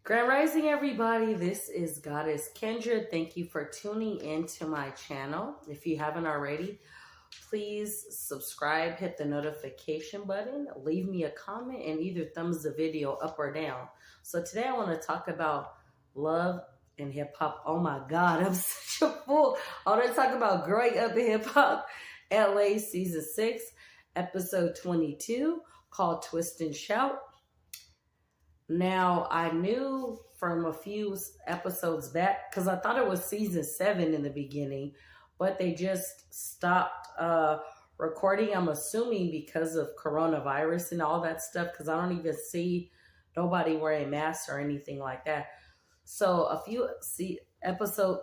Grand Rising, everybody. This is Goddess Kendra. Thank you for tuning into my channel. If you haven't already, please subscribe, hit the notification button, leave me a comment, and either thumbs the video up or down. So today I want to talk about love and hip hop. Oh my God, I'm such a fool. I want to talk about growing up in hip hop. LA Season 6, Episode 22, called Twist and Shout. Now, I knew from a few episodes back, because I thought it was Season 7 in the beginning, but they just stopped recording, I'm assuming because of coronavirus and all that stuff, because I don't even see nobody wearing masks or anything like that. So a few episodes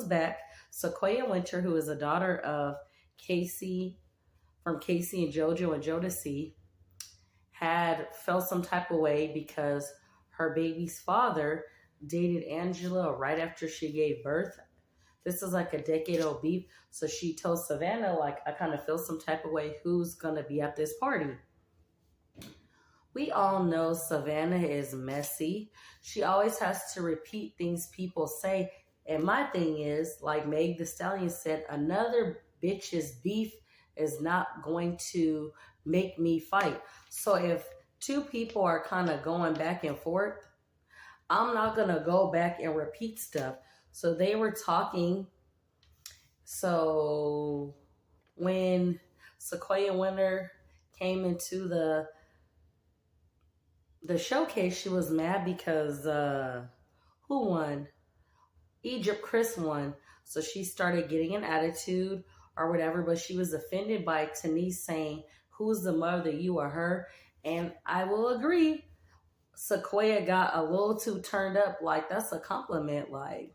back, Sequoia Winter, who is a daughter of Casey, from Casey and JoJo and Jodeci, had felt some type of way because her baby's father dated Angela right after she gave birth. This is like a decade-old beef. So she told Savannah, like, I kind of feel some type of way. Who's going to be at this party? We all know Savannah is messy. She always has to repeat things people say. And my thing is, like Meg Thee Stallion said, another bitch's beef is not going to make me fight. So if two people are kind of going back and forth, I'm not going to go back and repeat stuff. So they were talking. So when Sequoia Winter came into the showcase, she was mad because who won? Egypt Chris won. So she started getting an attitude or whatever, but she was offended by Tanise saying, who's the mother, you or her? And I will agree, Sequoia got a little too turned up. Like, that's a compliment. Like,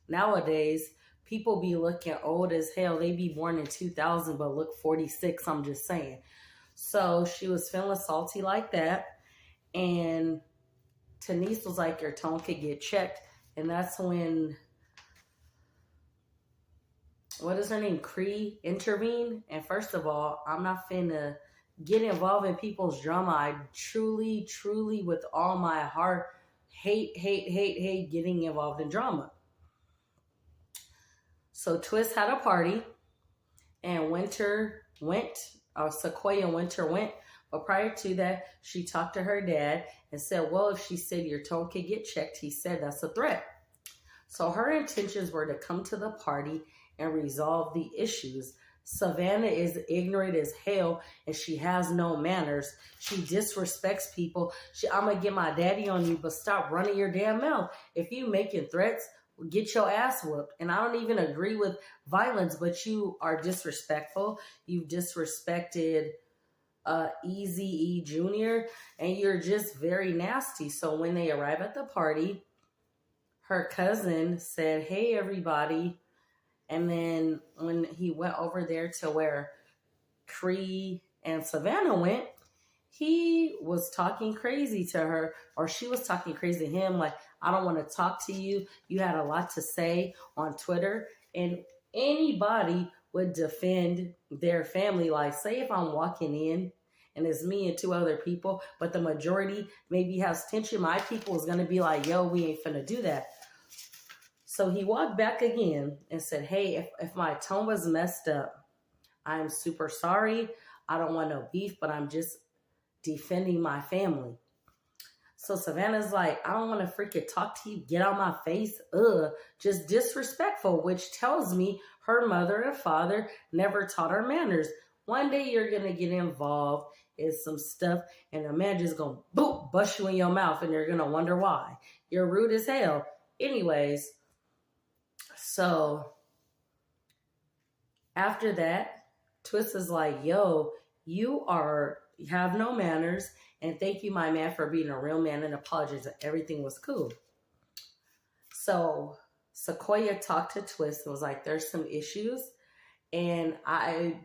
nowadays, people be looking old as hell. They be born in 2000, but look 46, I'm just saying. So she was feeling salty like that. And Tanise was like, your tone could get checked. And that's when, what is her name? Cree intervened. And first of all, I'm not finna get involved in people's drama. I truly, truly, with all my heart, hate getting involved in drama. So Twist had a party, and Winter went, or Sequoia Winter went. But prior to that, she talked to her dad and said, well, if she said your tone could get checked, he said that's a threat. So her intentions were to come to the party and resolve the issues. Savannah is ignorant as hell, and she has no manners. She disrespects people. I'm going to get my daddy on you, but stop running your damn mouth. If you making threats, get your ass whooped. And I don't even agree with violence, but you are disrespectful. You've disrespected Eazy-E Jr., and you're just very nasty. So when they arrive at the party, her cousin said, hey, everybody. And then when he went over there to where Cree and Savannah went, he was talking crazy to her, or she was talking crazy to him. Like, I don't want to talk to you. You had a lot to say on Twitter. And anybody would defend their family. Like, say if I'm walking in and it's me and two other people, but the majority maybe has tension, my people is going to be like, yo, we ain't finna do that. So he walked back again and said, hey, if my tone was messed up, I'm super sorry. I don't want no beef, but I'm just defending my family. So Savannah's like, I don't want to freaking talk to you. Get out my face. Just disrespectful, which tells me her mother and father never taught her manners. One day you're going to get involved in some stuff, and a man just going to boop, bust you in your mouth, and you're going to wonder why. You're rude as hell. Anyways, so after that, Twist is like, yo, you have no manners, and thank you, my man, for being a real man and apologize that everything was cool. So Sequoia talked to Twist and was like, there's some issues, and I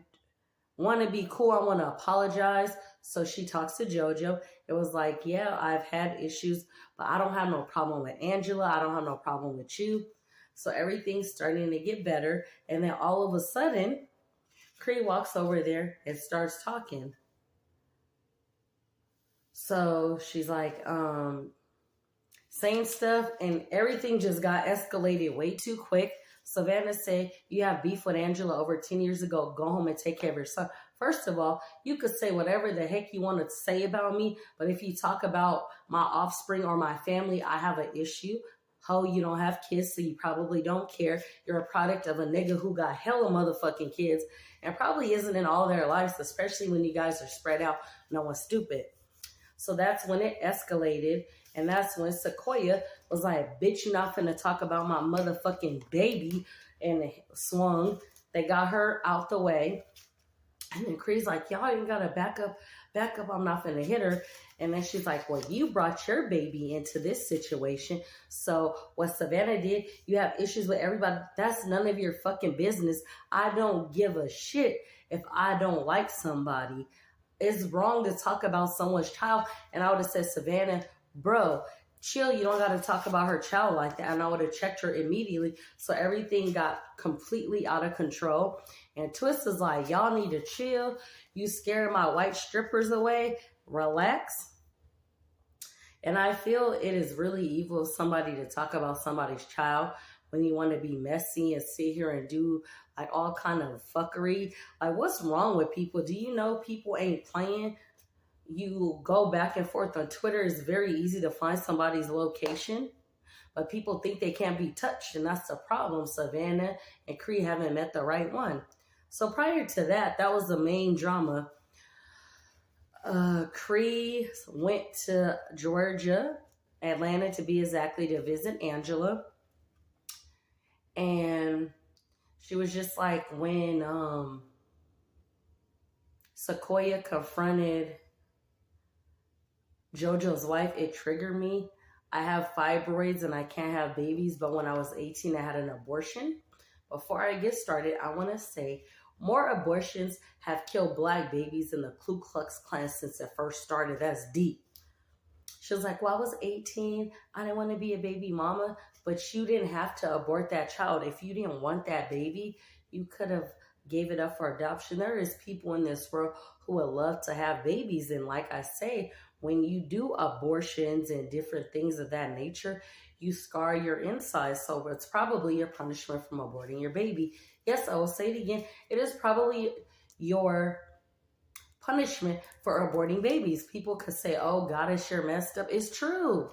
want to be cool. I want to apologize. So she talks to JoJo. It was like, yeah, I've had issues, but I don't have no problem with Angela. I don't have no problem with you. So everything's starting to get better. And then all of a sudden, Cree walks over there and starts talking. So she's like, saying stuff, and everything just got escalated way too quick. Savannah said, you have beef with Angela over 10 years ago. Go home and take care of your son. First of all, you could say whatever the heck you want to say about me, but if you talk about my offspring or my family, I have an issue. Ho, you don't have kids, so you probably don't care. You're a product of a nigga who got hella motherfucking kids and probably isn't in all their lives, especially when you guys are spread out. No one's stupid. So that's when it escalated. And that's when Sequoia was like, bitch, you're not finna talk about my motherfucking baby. And it swung. They got her out the way. And then Cree's like, y'all ain't gotta back up. I'm not finna hit her. And then she's like, well, you brought your baby into this situation. So what Savannah did, you have issues with everybody. That's none of your fucking business. I don't give a shit if I don't like somebody. It's wrong to talk about someone's child. And I would have said, Savannah, bro, chill. You don't got to talk about her child like that. And I would have checked her immediately. So everything got completely out of control. And Twist is like, y'all need to chill. You scaring my white strippers away. Relax. And I feel it is really evil of somebody to talk about somebody's child when you want to be messy and sit here and do like all kind of fuckery. Like, what's wrong with people? Do you know people ain't playing? You go back and forth on Twitter. It's very easy to find somebody's location, but people think they can't be touched, and that's the problem. Savannah and Cree haven't met the right one. So prior to that, that was the main drama. Cree went to Georgia, Atlanta to be exactly, to visit Angela. And she was just like, when Sequoia confronted JoJo's wife, it triggered me. I have fibroids and I can't have babies, but when I was 18, I had an abortion. Before I get started, I want to say more abortions have killed black babies in the Ku Klux Klan since it first started. That's deep. She was like, well, I was 18. I didn't want to be a baby mama, but you didn't have to abort that child. If you didn't want that baby, you could have gave it up for adoption. There is people in this world who would love to have babies. And like I say, when you do abortions and different things of that nature, you scar your insides. So it's probably your punishment from aborting your baby. Yes, I will say it again. It is probably your punishment for aborting babies. People could say, oh, God is sure messed up. It's true.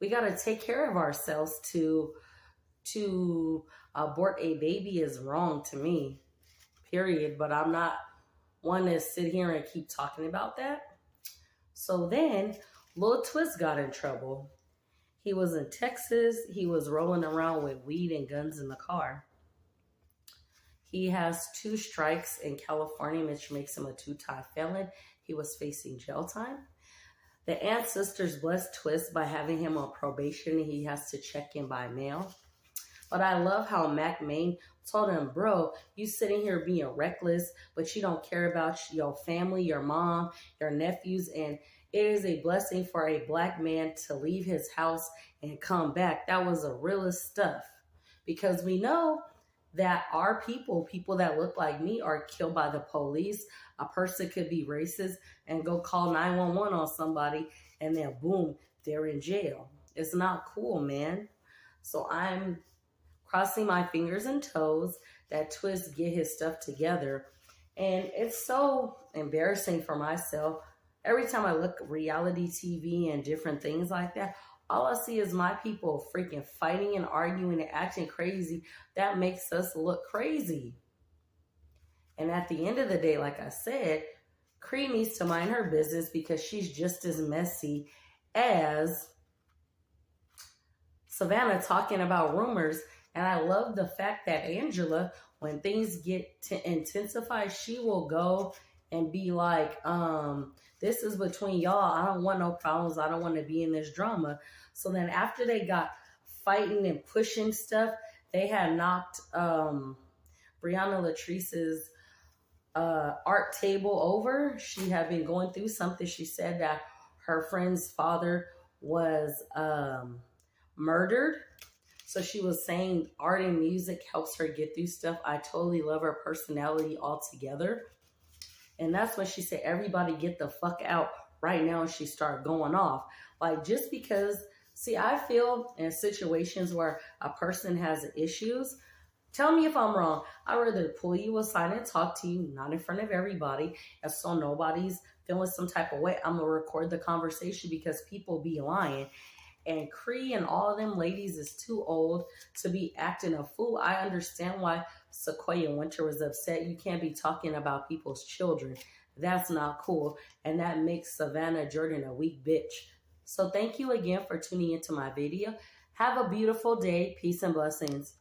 We got to take care of ourselves. To abort a baby is wrong to me, period. But I'm not one to sit here and keep talking about that. So then Lil Twist got in trouble. He was in Texas. He was rolling around with weed and guns in the car. He has 2 strikes in California, which makes him a 2-time felon. He was facing jail time. The Aunt sisters blessed Twist by having him on probation. He has to check in by mail. But I love how Mac Main told him, bro, you sitting here being reckless, but you don't care about your family, your mom, your nephews. And it is a blessing for a black man to leave his house and come back. That was the realest stuff. Because we know that our people that look like me, are killed by the police. A person could be racist and go call 911 on somebody, and then boom, they're in jail. It's not cool, man. So I'm crossing my fingers and toes that Twist get his stuff together. And it's so embarrassing for myself. Every time I look at reality TV and different things like that, all I see is my people freaking fighting and arguing and acting crazy. That makes us look crazy. And at the end of the day, like I said, Cree needs to mind her business because she's just as messy as Savannah talking about rumors. And I love the fact that Angela, when things get to intensify, she will go and be like, this is between y'all. I don't want no problems. I don't want to be in this drama. So then after they got fighting and pushing stuff, they had knocked Brianna Latrice's art table over. She had been going through something. She said that her friend's father was murdered. So she was saying art and music helps her get through stuff. I totally love her personality altogether. And that's when she said, everybody get the fuck out right now and she start going off. Like, just because, see, I feel in situations where a person has issues, tell me if I'm wrong. I'd rather pull you aside and talk to you, not in front of everybody, and so nobody's feeling some type of way. I'm going to record the conversation because people be lying. And Cree and all of them ladies is too old to be acting a fool. I understand why Sequoia Winter was upset. You can't be talking about people's children. That's not cool. And that makes Savannah Jordan a weak bitch. So thank you again for tuning into my video. Have a beautiful day. Peace and blessings.